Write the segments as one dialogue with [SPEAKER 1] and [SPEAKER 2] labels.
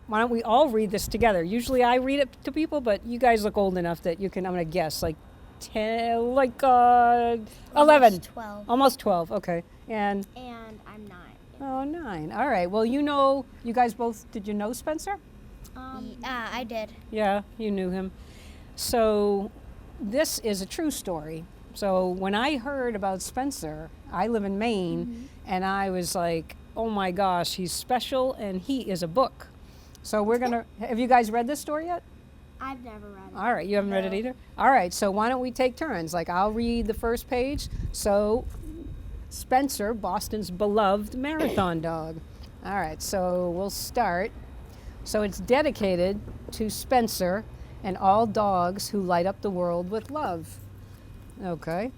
[SPEAKER 1] why don't we all read this together? Usually I read it to people, but you guys look old enough that you can, I'm going to guess, like 10, like 11.
[SPEAKER 2] 12.
[SPEAKER 1] Almost 12, okay. And
[SPEAKER 2] I'm 9.
[SPEAKER 1] oh, 9. All right. Well, you guys both, did you know Spencer?
[SPEAKER 2] I did.
[SPEAKER 1] Yeah, you knew him. So this is a true story. So when I heard about Spencer, I live in Maine, and I was like, oh my gosh, he's special and he is a book. So we're going to, have you guys read this story yet?
[SPEAKER 2] I've never read it.
[SPEAKER 1] All right, you haven't read it either? All right, so why don't we take turns? Like I'll read the first page. So Spencer, Boston's beloved marathon dog. All right, so we'll start. So it's dedicated to Spencer and all dogs who light up the world with love. Okay.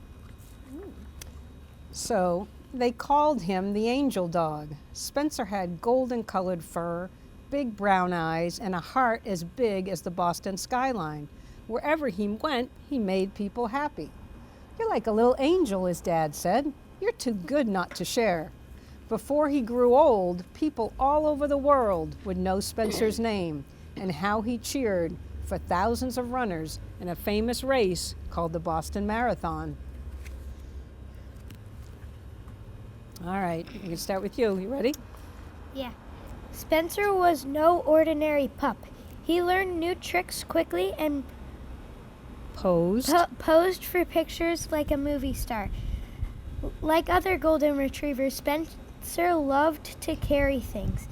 [SPEAKER 1] So they called him the angel dog. Spencer had golden colored fur, big brown eyes, and a heart as big as the Boston skyline. Wherever he went, he made people happy. You're like a little angel, his dad said. You're too good not to share. Before he grew old, people all over the world would know Spencer's name and how he cheered for thousands of runners in a famous race called the Boston Marathon. All right, we can start with you. You ready?
[SPEAKER 3] Yeah. Spencer was no ordinary pup. He learned new tricks quickly and posed for pictures like a movie star. Like other golden retrievers, Spencer loved to carry things.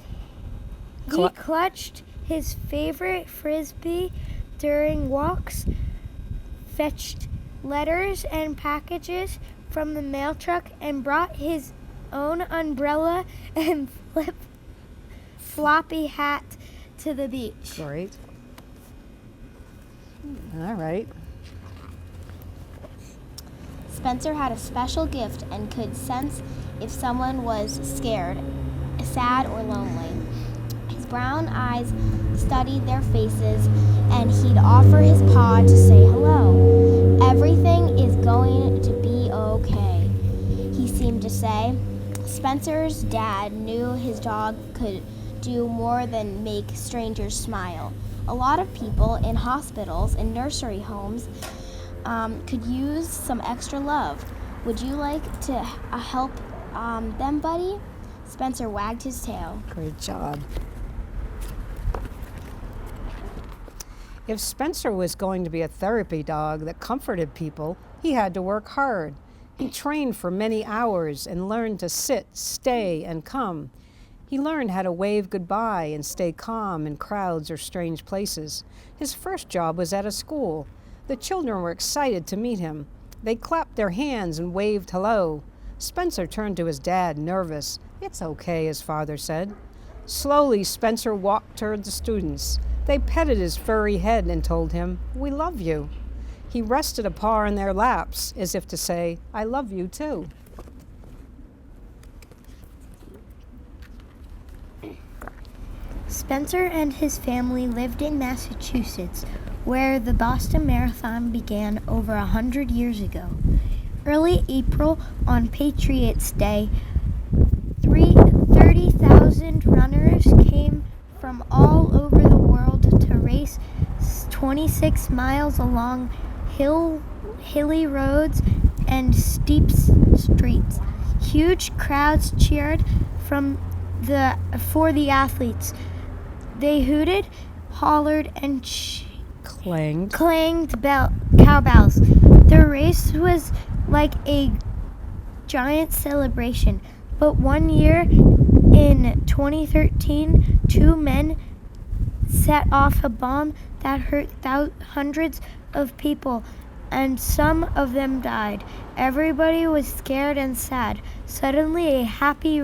[SPEAKER 3] He clutched his favorite frisbee during walks, fetched letters and packages from the mail truck, and brought his own umbrella and floppy hat to the beach.
[SPEAKER 1] Great. All right.
[SPEAKER 2] Spencer had a special gift and could sense if someone was scared, sad, or lonely. His brown eyes studied their faces, and he'd offer his paw to say hello. Everything is going to be okay, he seemed to say. Spencer's dad knew his dog could do more than make strangers smile. A lot of people in hospitals and nursery homes could use some extra love. Would you like to help them, buddy? Spencer wagged his tail.
[SPEAKER 1] Great job. If Spencer was going to be a therapy dog that comforted people, he had to work hard. He trained for many hours and learned to sit, stay, and come. He learned how to wave goodbye and stay calm in crowds or strange places. His first job was at a school. The children were excited to meet him. They clapped their hands and waved hello. Spencer turned to his dad, nervous. "It's okay," his father said. Slowly, Spencer walked toward the students. They petted his furry head and told him, "We love you." He rested a paw in their laps, as if to say, "I love you too."
[SPEAKER 3] Spencer and his family lived in Massachusetts, where the Boston Marathon began over 100 years ago. Early April, on Patriots' Day, 30,000 runners came from all over the world to race 26 miles along hilly roads and steep streets. Huge crowds cheered for the athletes. They hooted, hollered, and clanged cowbells. The race was like a giant celebration. But one year, in 2013, two men set off a bomb that hurt hundreds of people, and some of them died. Everybody was scared and sad. Suddenly, a happy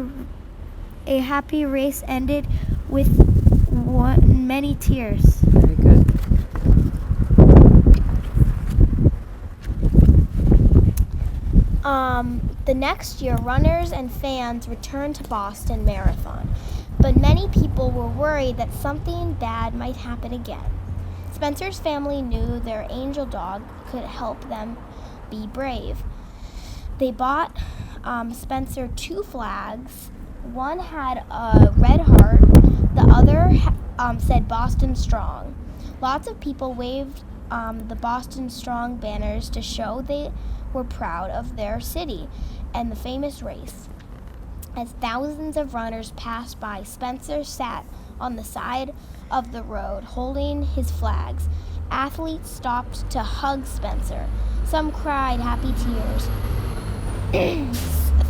[SPEAKER 3] race ended with many tears.
[SPEAKER 1] Very good.
[SPEAKER 2] The next year, runners and fans returned to Boston Marathon, but many people were worried that something bad might happen again. Spencer's family knew their angel dog could help them be brave. They bought Spencer two flags. One had a red heart, the other said Boston Strong. Lots of people waved the Boston Strong banners to show they were proud of their city and the famous race. As thousands of runners passed by, Spencer sat on the side of the road holding his flags. Athletes stopped to hug Spencer. Some cried happy tears,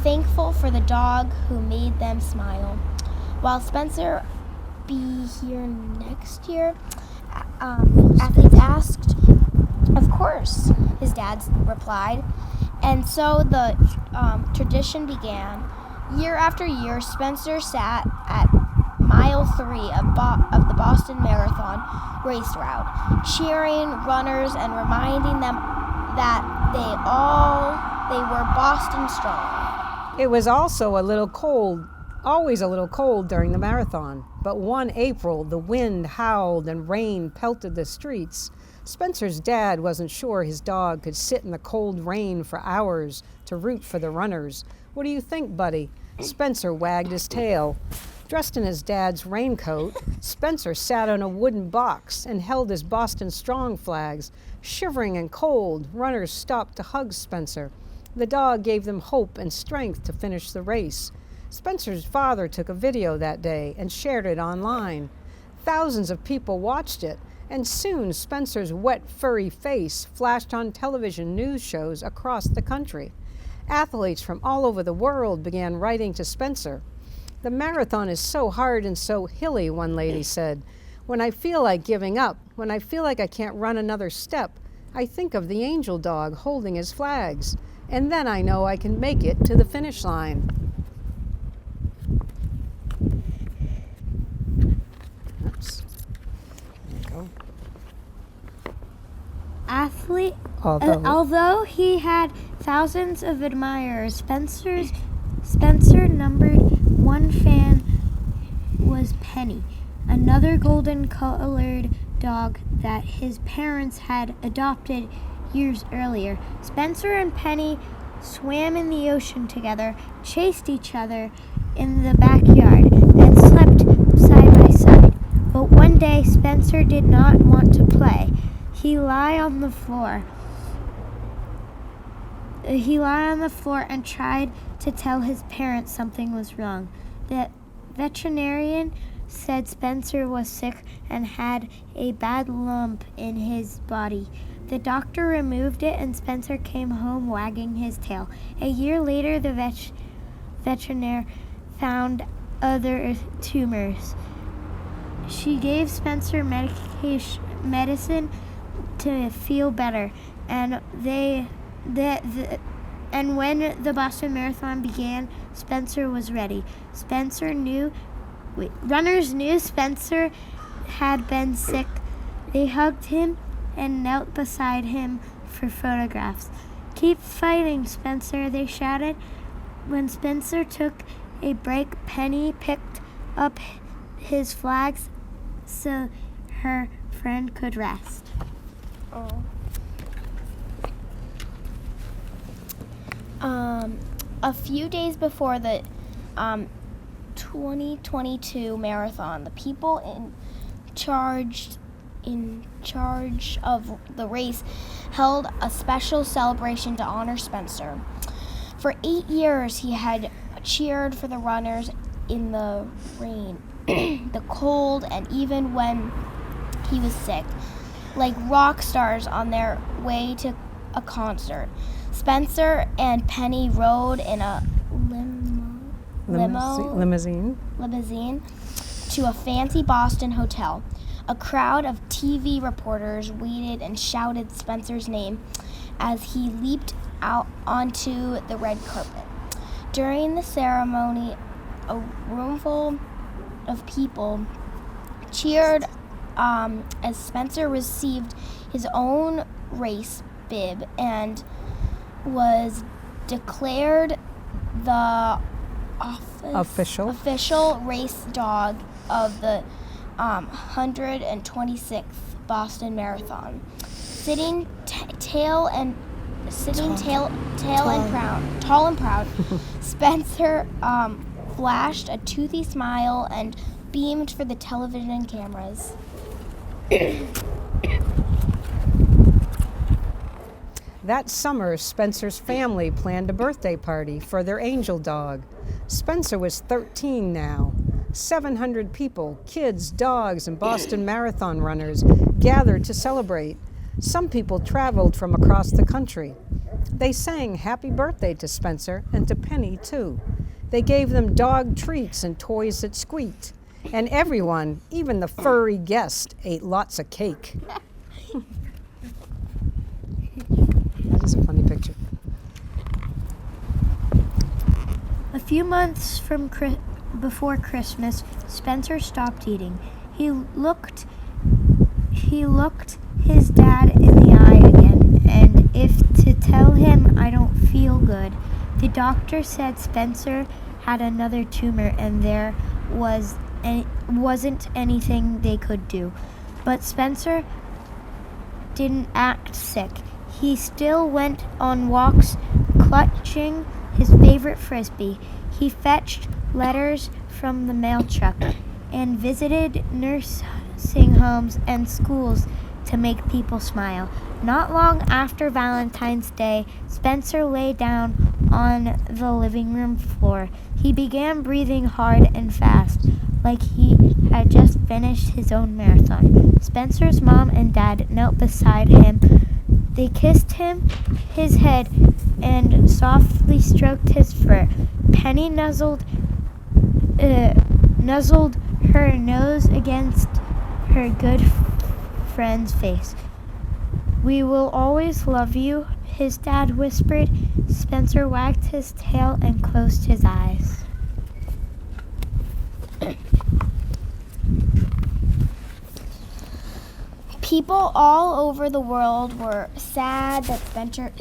[SPEAKER 2] thankful for the dog who made them smile. While Spencer be here next year? Athletes asked. Of course, his dad replied. And so the tradition began. Year after year, Spencer sat at mile 3 of the Boston Marathon race route, cheering runners and reminding them that they were Boston Strong.
[SPEAKER 1] It was also always a little cold during the marathon. But one April, the wind howled and rain pelted the streets. Spencer's dad wasn't sure his dog could sit in the cold rain for hours to root for the runners. What do you think, buddy? Spencer wagged his tail. Dressed in his dad's raincoat, Spencer sat on a wooden box and held his Boston Strong flags. Shivering and cold, runners stopped to hug Spencer. The dog gave them hope and strength to finish the race. Spencer's father took a video that day and shared it online. Thousands of people watched it, and soon Spencer's wet, furry face flashed on television news shows across the country. Athletes from all over the world began writing to Spencer. "The marathon is so hard and so hilly," one lady said. "When I feel like giving up, when I feel like I can't run another step, I think of the angel dog holding his flags, and then I know I can make it to the finish line." Oops. There you go.
[SPEAKER 3] Athlete,
[SPEAKER 1] Although
[SPEAKER 3] he had thousands of admirers, Spencer numbered one fan was Penny, another golden-colored dog that his parents had adopted years earlier. Spencer and Penny swam in the ocean together, chased each other in the backyard, and slept side by side. But one day, Spencer did not want to play. He lay on the floor and tried to tell his parents something was wrong. The veterinarian said Spencer was sick and had a bad lump in his body. The doctor removed it and Spencer came home wagging his tail. A year later, the veterinarian found other tumors. She gave Spencer medicine to feel better, and when the Boston Marathon began, Spencer was ready. Runners knew Spencer had been sick. They hugged him and knelt beside him for photographs. "Keep fighting, Spencer," they shouted. When Spencer took a break, Penny picked up his flags so her friend could rest.
[SPEAKER 2] A few days before the 2022 marathon, the people in charge of the race held a special celebration to honor Spencer. For 8 years, he had cheered for the runners in the rain, the cold, and even when he was sick, like rock stars on their way to a concert. Spencer and Penny rode in a limousine to a fancy Boston hotel. A crowd of TV reporters waited and shouted Spencer's name as he leaped out onto the red carpet. During the ceremony, a roomful of people cheered as Spencer received his own race bib and was declared the official race dog of the 126th Boston Marathon. Sitting tall and proud, Spencer flashed a toothy smile and beamed for the television cameras.
[SPEAKER 1] That summer, Spencer's family planned a birthday party for their angel dog. Spencer was 13 now. 700 people, kids, dogs, and Boston Marathon runners gathered to celebrate. Some people traveled from across the country. They sang happy birthday to Spencer and to Penny, too. They gave them dog treats and toys that squeaked. And everyone, even the furry guest, ate lots of cake. That is a funny picture.
[SPEAKER 3] A few months before Christmas, Spencer stopped eating. He looked his dad in the eye again, and if to tell him I don't feel good. The doctor said Spencer had another tumor and there wasn't anything they could do. But Spencer didn't act sick. He still went on walks, clutching his favorite frisbee. He fetched letters from the mail truck and visited nursing homes and schools to make people smile. Not long after Valentine's Day, Spencer lay down on the living room floor. He began breathing hard and fast, like he had just finished his own marathon. Spencer's mom and dad knelt beside him. They kissed his head, and softly stroked his fur. Penny nuzzled her nose against her good friend's face. "We will always love you," his dad whispered. Spencer wagged his tail and closed his eyes.
[SPEAKER 2] People all over the world were sad that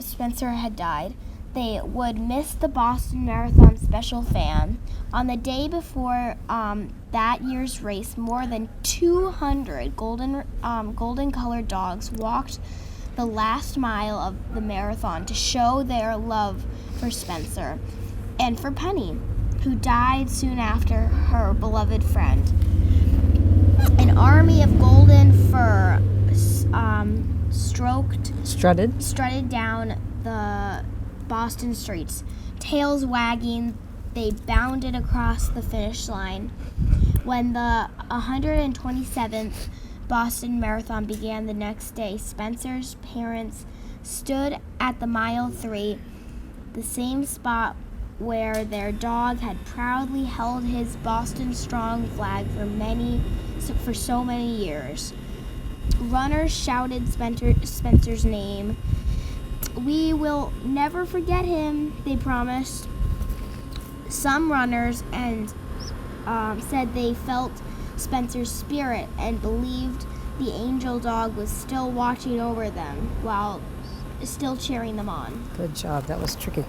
[SPEAKER 2] Spencer had died. They would miss the Boston Marathon special fan. On the day before that year's race, more than 200 golden-colored dogs walked the last mile of the marathon to show their love for Spencer and for Penny, who died soon after her beloved friend. An army of golden fur strutted down the Boston streets. Tails wagging, they bounded across the finish line. When the 127th Boston Marathon began the next day, Spencer's parents stood at the mile 3, the same spot where their dog had proudly held his Boston Strong flag for so many years. Runners shouted Spencer's name. "We will never forget him," they promised. Some runners said they felt Spencer's spirit and believed the angel dog was still watching over them while still cheering them on.
[SPEAKER 1] Good job. That was tricky.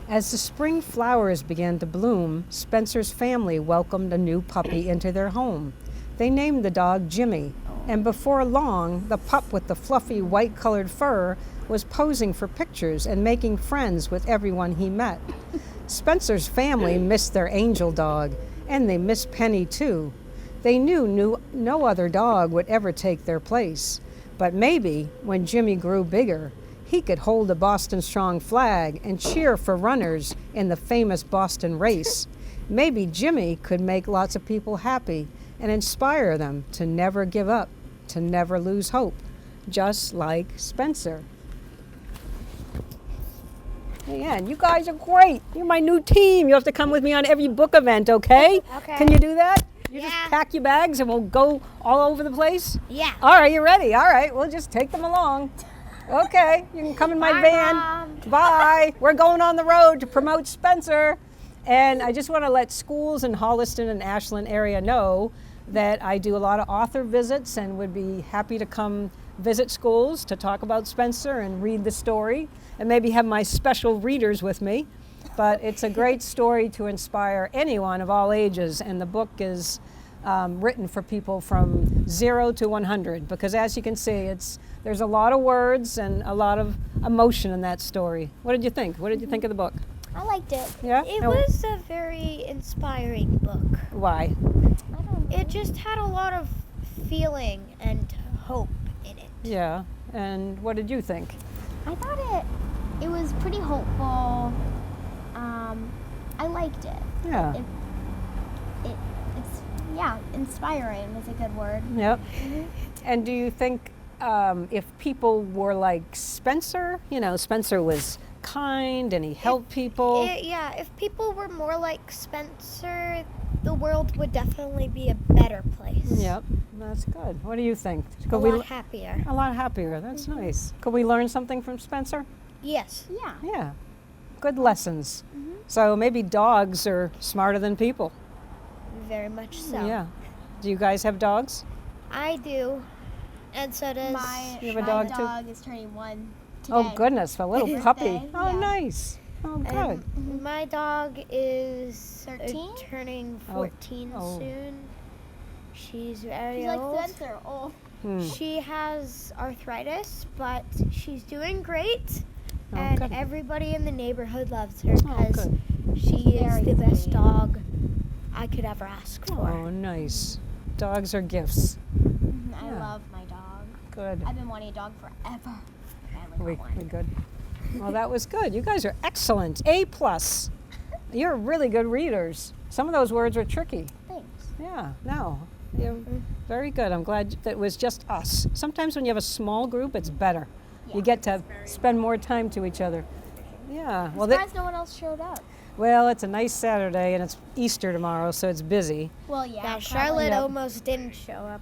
[SPEAKER 1] As the spring flowers began to bloom, Spencer's family welcomed a new puppy into their home. They named the dog Jimmy, and before long, the pup with the fluffy white-colored fur was posing for pictures and making friends with everyone he met. Spencer's family missed their angel dog, and they missed Penny too. They knew no other dog would ever take their place. But maybe, when Jimmy grew bigger, he could hold the Boston Strong flag and cheer for runners in the famous Boston race. Maybe Jimmy could make lots of people happy and inspire them to never give up, to never lose hope, just like Spencer. Yeah, and you guys are great. You're my new team. You have to come with me on every book event, okay?
[SPEAKER 3] Okay.
[SPEAKER 1] Can you do that? You
[SPEAKER 3] Yeah.
[SPEAKER 1] just pack your bags and we'll go all over the place?
[SPEAKER 3] Yeah.
[SPEAKER 1] All right, you ready? All right, we'll just take them along. Okay, you can come in my
[SPEAKER 3] Bye,
[SPEAKER 1] van.
[SPEAKER 3] Mom.
[SPEAKER 1] Bye. We're going on the road to promote Spencer. And I just want to let schools in Holliston and Ashland area know that I do a lot of author visits and would be happy to come visit schools to talk about Spencer and read the story and maybe have my special readers with me. But it's a great story to inspire anyone of all ages, and the book is written for people from 0 to 100 because, as you can see, there's a lot of words and a lot of emotion in that story. What did you think? What did you think of the book?
[SPEAKER 2] I liked it.
[SPEAKER 1] Yeah?
[SPEAKER 3] It
[SPEAKER 1] Oh,
[SPEAKER 3] was a very inspiring book.
[SPEAKER 1] why?
[SPEAKER 2] I don't know.
[SPEAKER 3] It just had a lot of feeling and hope in it.
[SPEAKER 1] Yeah. And what did you think?
[SPEAKER 2] I thought it was pretty hopeful. I liked it.
[SPEAKER 1] Yeah.
[SPEAKER 2] It's inspiring is a good word.
[SPEAKER 1] Yep. And do you think if people were like Spencer, Spencer was kind and he helped people?
[SPEAKER 3] If people were more like Spencer, the world would definitely be a better place.
[SPEAKER 1] Yep, that's good. What do you think?
[SPEAKER 3] A
[SPEAKER 1] Could we
[SPEAKER 3] lot happier.
[SPEAKER 1] a lot happier. That's nice. Could we learn something from Spencer?
[SPEAKER 3] Yes.
[SPEAKER 2] Yeah.
[SPEAKER 1] Yeah. Good lessons. So maybe dogs are smarter than people.
[SPEAKER 3] Very much so.
[SPEAKER 1] Yeah. Do you guys have dogs?
[SPEAKER 3] I do. And so does
[SPEAKER 1] You have a
[SPEAKER 2] my
[SPEAKER 1] dog, too?
[SPEAKER 2] dog is turning 1 today.
[SPEAKER 1] Oh goodness, a little puppy.
[SPEAKER 2] Birthday,
[SPEAKER 1] Oh
[SPEAKER 2] yeah.
[SPEAKER 1] nice. Oh good.
[SPEAKER 3] And my dog is
[SPEAKER 2] 13?
[SPEAKER 3] Turning
[SPEAKER 1] Oh.
[SPEAKER 3] 14
[SPEAKER 1] Oh.
[SPEAKER 3] soon. She's very
[SPEAKER 2] She's like
[SPEAKER 3] old.
[SPEAKER 2] Spencer. Oh.
[SPEAKER 3] She has arthritis, but she's doing great.
[SPEAKER 1] Oh,
[SPEAKER 3] And
[SPEAKER 1] good.
[SPEAKER 3] everybody in the neighborhood loves her
[SPEAKER 1] Oh,
[SPEAKER 3] because
[SPEAKER 1] good.
[SPEAKER 3] she is
[SPEAKER 2] Very
[SPEAKER 3] the best
[SPEAKER 2] sweet.
[SPEAKER 3] dog I could ever ask for.
[SPEAKER 1] Oh nice. Dogs are gifts.
[SPEAKER 2] I
[SPEAKER 1] Yeah.
[SPEAKER 2] love my dog.
[SPEAKER 1] Good.
[SPEAKER 2] I've been wanting a dog forever. Finally
[SPEAKER 1] We
[SPEAKER 2] got one.
[SPEAKER 1] good. Well, that was good. You guys are excellent. A+. You're really good readers. Some of those words are tricky.
[SPEAKER 2] Thanks.
[SPEAKER 1] Yeah, no. You're very good. I'm glad that it was just us. Sometimes when you have a small group, it's better. You
[SPEAKER 2] Yeah.
[SPEAKER 1] get to spend more time to each other. Yeah.
[SPEAKER 2] I'm surprised no one else showed up.
[SPEAKER 1] Well, it's a nice Saturday and it's Easter tomorrow, so it's busy.
[SPEAKER 2] Well, yeah.
[SPEAKER 3] Now,
[SPEAKER 2] probably.
[SPEAKER 3] Charlotte
[SPEAKER 1] Yep.
[SPEAKER 3] almost didn't show up.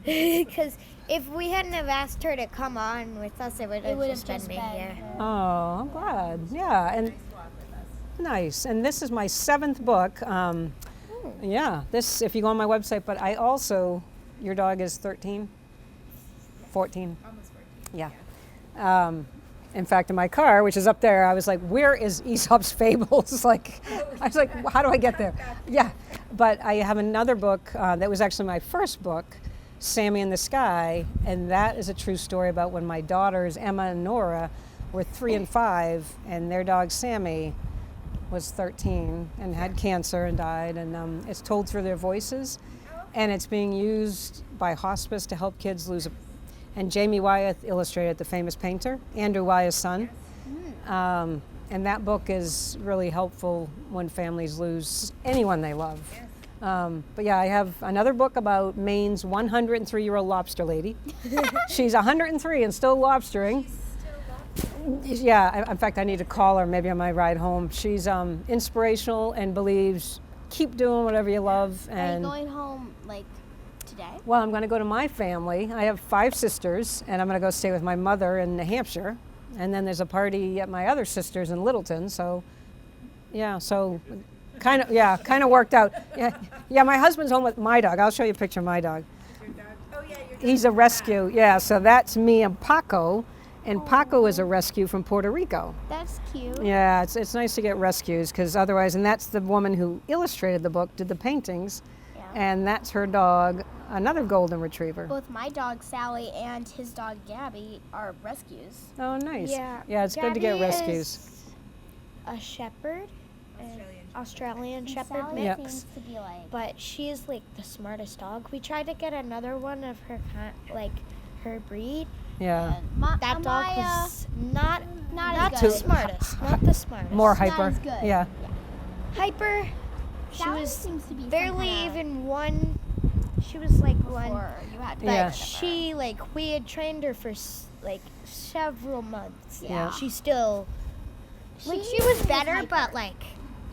[SPEAKER 3] Because if we hadn't have asked her to come on with us, it would
[SPEAKER 2] It
[SPEAKER 3] have
[SPEAKER 2] would
[SPEAKER 3] just
[SPEAKER 2] have
[SPEAKER 3] been
[SPEAKER 2] just
[SPEAKER 3] me
[SPEAKER 2] been
[SPEAKER 3] here.
[SPEAKER 2] her.
[SPEAKER 1] Oh, I'm glad. Yeah, and nice. And this is my 7th book. Yeah, this, if you go on my website, but I also, your dog is 13? 14? Almost 14. Yeah. In fact, in my car, which is up there, I was like, where is Aesop's Fables? I was like, how do I get there? Yeah, but I have another book that was actually my first book, Sammy in the Sky, and that is a true story about when my daughters, Emma and Nora, were 3 and 5, and their dog, Sammy, was 13 and had cancer and died, and it's told through their voices, and it's being used by hospice to help kids lose a. And Jamie Wyeth illustrated, the famous painter, Andrew Wyeth's son. And that book is really helpful when families lose anyone they love. But yeah, I have another book about Maine's 103-year-old lobster lady. She's 103 and still lobstering. Yeah, in fact, I need to call her maybe on my ride home. She's inspirational and believes keep doing whatever you love.
[SPEAKER 2] Are you
[SPEAKER 1] And
[SPEAKER 2] going home like today?
[SPEAKER 1] well, I'm going to go to my family. I have 5 sisters, and I'm going to go stay with my mother in New Hampshire. And then there's a party at my other sister's in Littleton. So, yeah, kind of worked out. Yeah, my husband's home with my dog. I'll show you a picture of my dog. He's a rescue. Yeah, so that's me and Paco. And Paco is a rescue from Puerto Rico.
[SPEAKER 2] That's cute.
[SPEAKER 1] Yeah, it's nice to get rescues because otherwise, and that's the woman who illustrated the book, did the paintings,
[SPEAKER 2] Yeah.
[SPEAKER 1] and that's her dog, another golden retriever.
[SPEAKER 2] Both my dog Sally and his dog Gabby are rescues.
[SPEAKER 1] Oh, nice.
[SPEAKER 3] Yeah,
[SPEAKER 1] Yeah, it's good to get
[SPEAKER 3] Gabby
[SPEAKER 1] rescues.
[SPEAKER 3] is a shepherd, Australian shepherd
[SPEAKER 2] Sally
[SPEAKER 1] Yep.
[SPEAKER 3] mix.
[SPEAKER 2] seems to be like
[SPEAKER 3] But she is like the smartest dog. We tried to get another one of her her breed.
[SPEAKER 1] Yeah.
[SPEAKER 3] That dog
[SPEAKER 2] Amaya,
[SPEAKER 3] was not
[SPEAKER 2] not as
[SPEAKER 3] the
[SPEAKER 2] good.
[SPEAKER 3] smartest. Not the smartest.
[SPEAKER 1] More
[SPEAKER 2] Not
[SPEAKER 1] hyper.
[SPEAKER 2] as good.
[SPEAKER 1] Yeah.
[SPEAKER 3] hyper. She
[SPEAKER 2] Sally
[SPEAKER 3] was
[SPEAKER 2] seems to be
[SPEAKER 3] barely
[SPEAKER 2] some kinda
[SPEAKER 3] even one. She was like one.
[SPEAKER 2] before you had to
[SPEAKER 3] But
[SPEAKER 1] Yeah.
[SPEAKER 3] she we had trained her for several months.
[SPEAKER 2] Yeah.
[SPEAKER 3] She still
[SPEAKER 2] She
[SPEAKER 3] she was
[SPEAKER 2] is
[SPEAKER 3] better,
[SPEAKER 2] hyper.
[SPEAKER 3] but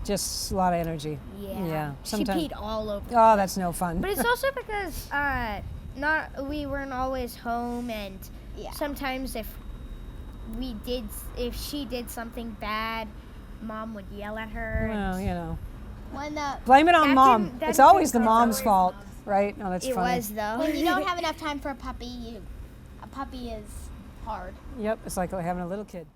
[SPEAKER 1] Just a lot of energy.
[SPEAKER 3] yeah.
[SPEAKER 1] Yeah.
[SPEAKER 3] She
[SPEAKER 1] Sometimes.
[SPEAKER 3] peed all over.
[SPEAKER 1] Oh, that's no fun.
[SPEAKER 3] But it's also because we weren't always home, and
[SPEAKER 2] Yeah.
[SPEAKER 3] sometimes if she did something bad, Mom would yell at her.
[SPEAKER 1] Well,
[SPEAKER 2] When the
[SPEAKER 1] blame it on
[SPEAKER 3] That
[SPEAKER 1] mom.
[SPEAKER 3] didn't- that
[SPEAKER 1] It's always the
[SPEAKER 3] didn't-
[SPEAKER 1] mom's fault, right? Oh, that's
[SPEAKER 3] It
[SPEAKER 1] funny.
[SPEAKER 3] was though.
[SPEAKER 2] when you don't have enough time for a puppy, a puppy is hard.
[SPEAKER 1] Yep, it's like having a little kid.